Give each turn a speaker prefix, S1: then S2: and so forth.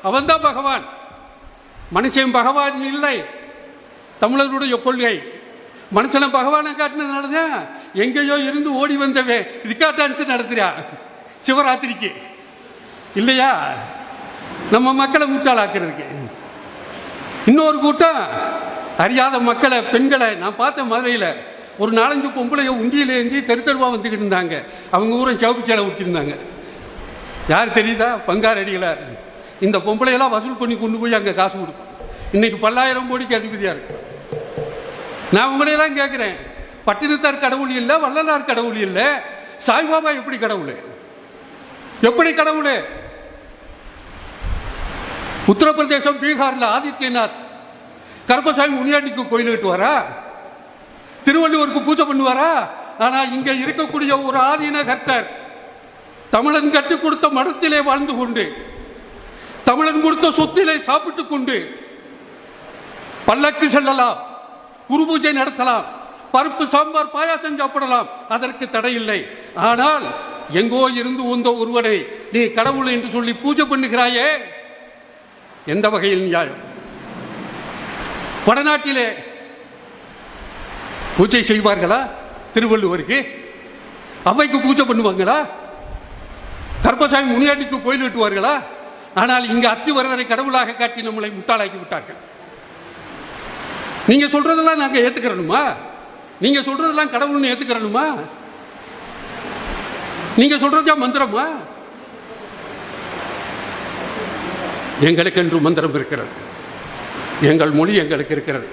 S1: அவன்தான் பகவான். மனுஷன் பகவான் இல்லை. தமிழர்களுடைய கொள்கை மனுஷனை பகவானை காட்டினதுனாலதான் எங்கேயோ இருந்து ஓடி வந்தவே ரிக்கா டான்ஸ் நடத்துறா சிவராத்திரிக்கு இல்லையா, நம்ம மக்களை முட்டாளாக்குறதுக்கு. இன்னொரு கூட்டம் அறியாத மக்களை, பெண்களை நான் பார்த்த மதுரையில் ஒரு 4-5 பொம்பளைய உண்டியில ஏந்தி தெருத்தருவா வந்துக்கிட்டு இருந்தாங்க. அவங்க ஊரம் சவுப்பு சேலை ஊற்றிருந்தாங்க. யார் தெரியுதா? பங்கார் அடிகளார். இந்த பொம்பளையெல்லாம் வசூல் பண்ணி கொண்டு போய் அங்கே காசு கொடுக்கும். இன்னைக்கு 10,000 கோடிக்கு அதிபதியா இருக்கு. நான் உங்களையெல்லாம் கேட்கிறேன், பட்டினத்தார் கடவுள் இல்லை, வள்ளலார் கடவுள் இல்லை, சாய்பாபா எப்படி கடவுள்? எப்படி கடவுள்? உத்தரப்பிரதேசம் பீகார்ல ஆதித்யநாத் கருப்பசாமி முனியாண்டிக்கு கோயில் கட்டுவாரா? திருவள்ளுவருக்கு பூஜை பண்ணுவாரா? ஆனா இங்க இருக்கக்கூடிய ஒரு ஆதீன கர்த்தர் தமிழன் கட்டி கொடுத்த மடத்திலே வாழ்ந்து கொண்டு, தமிழன் கொடுத்த சொத்திலே சாப்பிட்டுக் கொண்டு பல்லக்கு செல்லலாம், குரு பூஜை நடத்தலாம், பருப்பு சாம்பார் பாயாசம் சாப்பிடலாம், அதற்கு தடை இல்லை. ஆனால் எங்கோ இருந்து வந்த ஒருவனை நீ கடவுள் என்று சொல்லி பூஜை பண்ணுகிறாயே, எந்த வகையில் நியாயம்? வடநாட்டிலே பூஜை செய்வார்களா? திருவள்ளுவருக்கு அவைக்கு பூஜை பண்ணுவாங்களா? கருப்பசாமி முனியாண்டிக்கு கோயில் கட்டுவார்களா? ஆனால் இங்கு அத்திவரதரை கடவுளாக காட்டி நம்மளை முட்டாளாக்கி விட்டார்கள். நீங்க சொல்றதெல்லாம் நாங்க ஏத்துக்கிறணுமா? நீங்க சொல்றதெல்லாம் கடவுள்னு ஏத்துக்கிறணுமா? நீங்க சொல்றதா மந்திரமா? எங்களுக்கு என்று மந்திரம் இருக்கிறது, எங்கள் மொழி எங்களுக்கு இருக்கிறது.